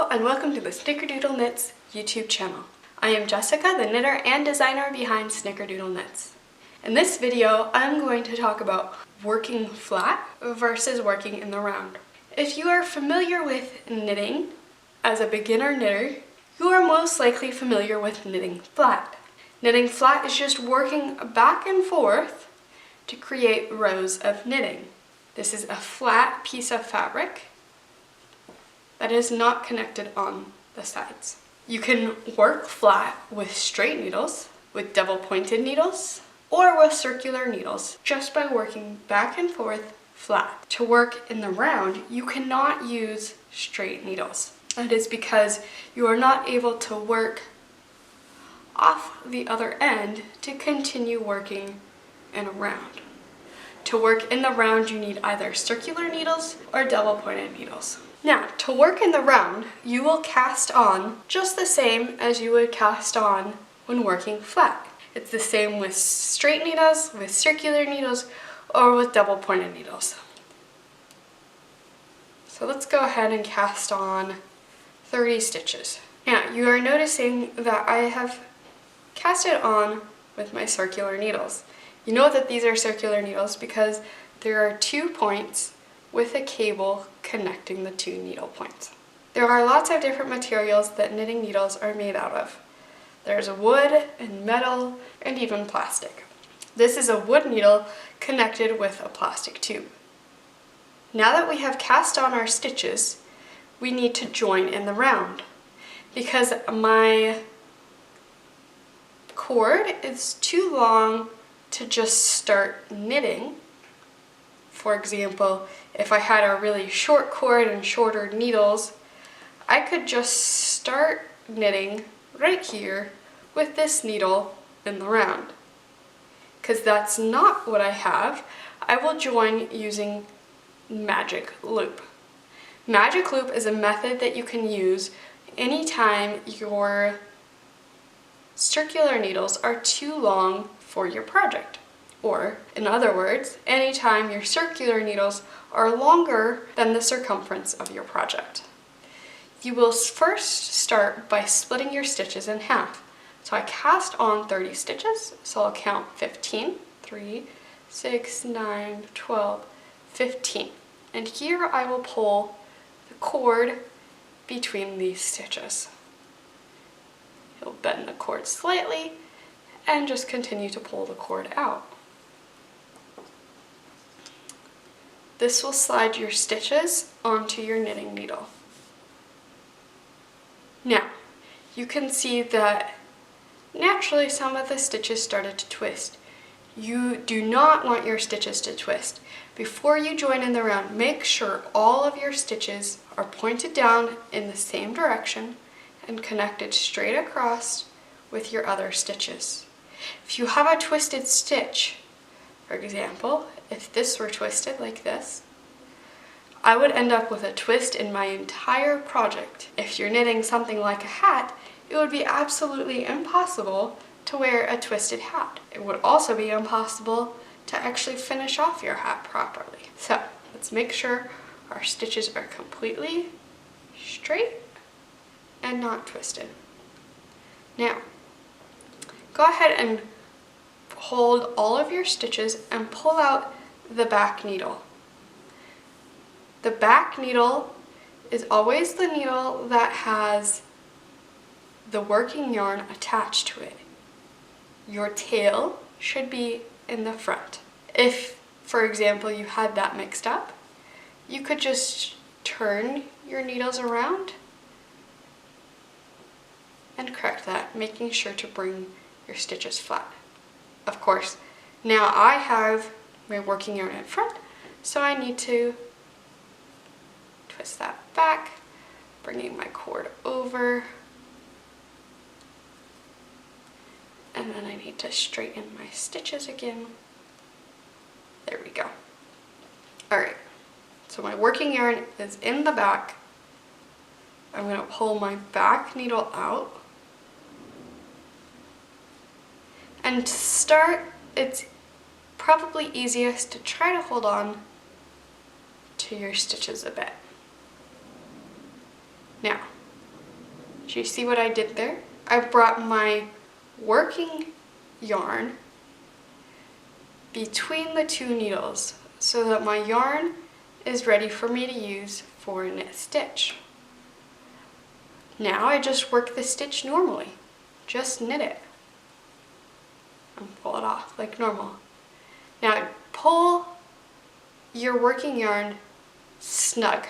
Hello and welcome to the Snickerdoodle Knits YouTube channel. I am Jessica, the knitter and designer behind Snickerdoodle Knits. In this video, I'm going to talk about working flat versus working in the round. If you are familiar with knitting as a beginner knitter, you are most likely familiar with knitting flat. Knitting flat is just working back and forth to create rows of knitting. This is a flat piece of fabric that is not connected on the sides. You can work flat with straight needles, with double pointed needles, or with circular needles, just by working back and forth flat. To work in the round, you cannot use straight needles. That is because you are not able to work off the other end to continue working in a round. To work in the round, you need either circular needles or double pointed needles. Now, to work in the round, you will cast on just the same as you would cast on when working flat. It's the same with straight needles, with circular needles, or with double pointed needles. So let's go ahead and cast on 30 stitches. Now, you are noticing that I have cast it on with my circular needles. You know that these are circular needles because there are 2 points with a cable connecting the 2 needle points. There are lots of different materials that knitting needles are made out of. There's wood and metal and even plastic. This is a wood needle connected with a plastic tube. Now that we have cast on our stitches, we need to join in the round. Because my cord is too long to just start knitting. For example, if I had a really short cord and shorter needles, I could just start knitting right here with this needle in the round. Because that's not what I have, I will join using magic loop. Magic loop is a method that you can use anytime your circular needles are too long for your project. Or, in other words, anytime your circular needles are longer than the circumference of your project. You will first start by splitting your stitches in half. So I cast on 30 stitches, so I'll count 15, 3, 6, 9, 12, 15. And here I will pull the cord between these stitches. You'll bend the cord slightly and just continue to pull the cord out. This will slide your stitches onto your knitting needle. Now, you can see that naturally some of the stitches started to twist. You do not want your stitches to twist. Before you join in the round, make sure all of your stitches are pointed down in the same direction and connected straight across with your other stitches. If you have a twisted stitch, for example, if this were twisted like this, I would end up with a twist in my entire project. If you're knitting something like a hat, it would be absolutely impossible to wear a twisted hat. It would also be impossible to actually finish off your hat properly. So let's make sure our stitches are completely straight and not twisted. Now, go ahead and hold all of your stitches and pull out the back needle. The back needle is always the needle that has the working yarn attached to it. Your tail should be in the front. If, for example, you had that mixed up, you could just turn your needles around and correct that, making sure to bring your stitches flat. Of course, now I have my working yarn in front, so I need to twist that back, bringing my cord over, and then I need to straighten my stitches again. There we go. Alright, so my working yarn is in the back. I'm going to pull my back needle out. And to start, it's probably easiest to try to hold on to your stitches a bit. Now, Do you see what I did there? I brought my working yarn between the two needles so that my yarn is ready for me to use for a knit stitch. Now I just work the stitch normally. Just knit it and pull it off like normal. Now pull your working yarn snug.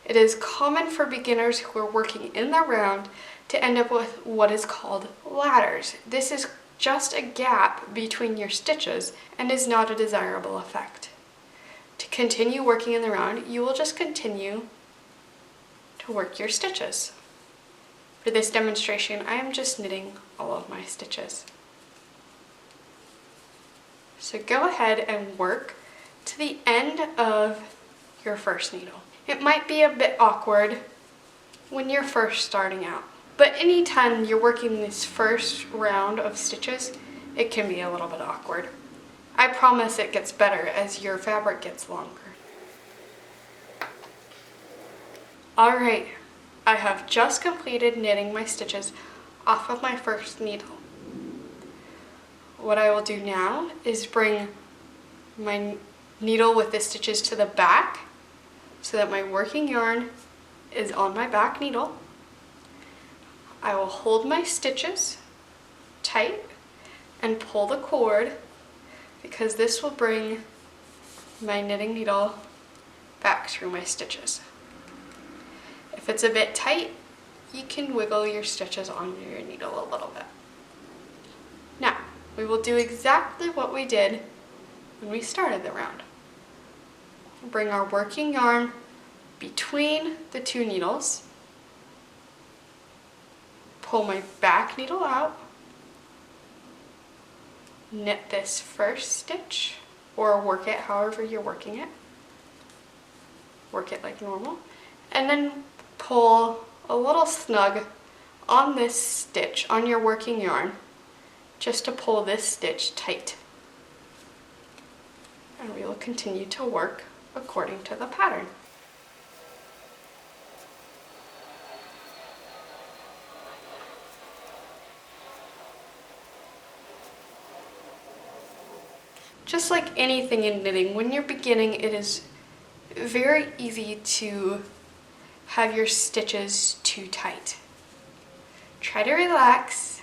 It is common for beginners who are working in the round to end up with what is called ladders. This is just a gap between your stitches and is not a desirable effect. To continue working in the round, you will just continue to work your stitches. For this demonstration, I am just knitting all of my stitches. So go ahead and work to the end of your first needle. It might be a bit awkward when you're first starting out, but anytime you're working this first round of stitches, it can be a little bit awkward. I promise it gets better as your fabric gets longer. Alright, I have just completed knitting my stitches off of my first needle. What I will do now is bring my needle with the stitches to the back so that my working yarn is on my back needle. I will hold my stitches tight and pull the cord because this will bring my knitting needle back through my stitches. If it's a bit tight, you can wiggle your stitches onto your needle a little bit. Now, we will do exactly what we did when we started the round. Bring our working yarn between the two needles, pull my back needle out, knit this first stitch, or work it however you're working it. Work it like normal, and then pull a little snug on this stitch, on your working yarn, just to pull this stitch tight. And we will continue to work according to the pattern. Just like anything in knitting, when you're beginning, it is very easy to have your stitches too tight. Try to relax,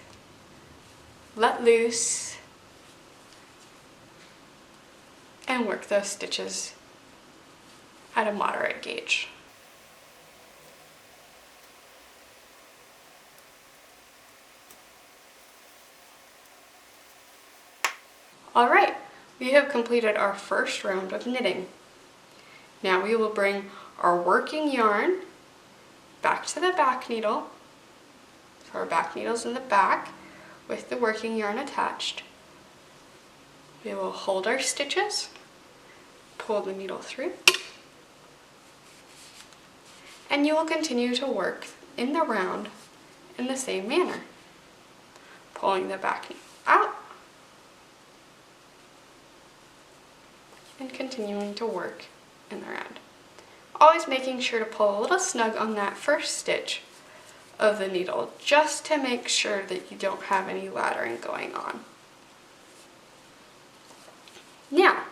let loose, and work those stitches at a moderate gauge. All right, we have completed our first round of knitting. Now we will bring our working yarn back to the back needle. So our back needle's in the back with the working yarn attached. We will hold our stitches, pull the needle through, and you will continue to work in the round in the same manner. Pulling the back needle out and continuing to work in the round. Always making sure to pull a little snug on that first stitch of the needle just to make sure that you don't have any laddering going on. Now,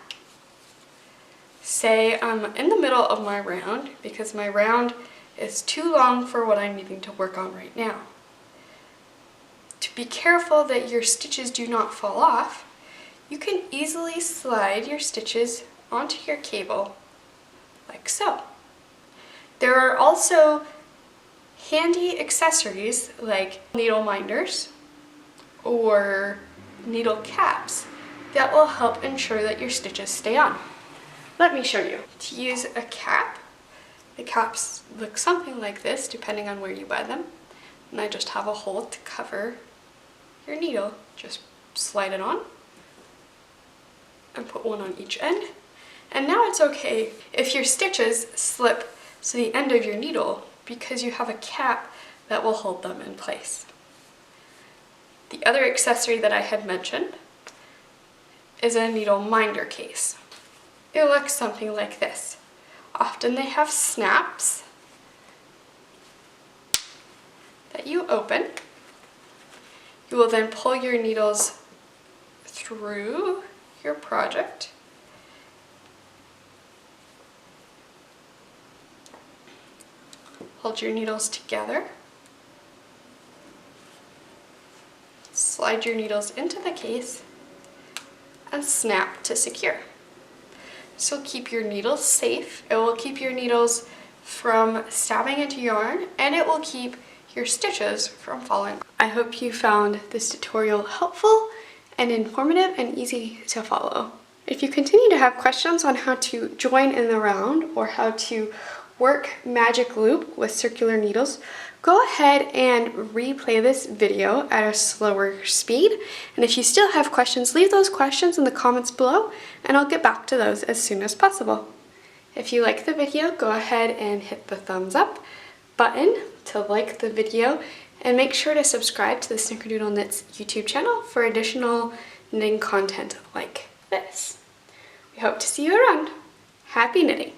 say I'm in the middle of my round because my round is too long for what I'm needing to work on right now. To be careful that your stitches do not fall off, you can easily slide your stitches onto your cable like so. There are also handy accessories like needle minders or needle caps that will help ensure that your stitches stay on. Let me show you. To use a cap, the caps look something like this depending on where you buy them. And I just have a hole to cover your needle. Just slide it on and put one on each end. And now it's okay if your stitches slip to the end of your needle because you have a cap that will hold them in place. The other accessory that I had mentioned is a needle minder case. It looks something like this. Often they have snaps that you open. You will then pull your needles through your project. Hold your needles together. Slide your needles into the case and snap to secure. This will keep your needles safe. It will keep your needles from stabbing into yarn, and it will keep your stitches from falling. I hope you found this tutorial helpful and informative and easy to follow. If you continue to have questions on how to join in the round or how to work magic loop with circular needles, go ahead and replay this video at a slower speed. And if you still have questions, leave those questions in the comments below and I'll get back to those as soon as possible. If you like the video, go ahead and hit the thumbs up button to like the video, and make sure to subscribe to the Snickerdoodle Knits YouTube channel for additional knitting content like this. We hope to see you around. Happy knitting!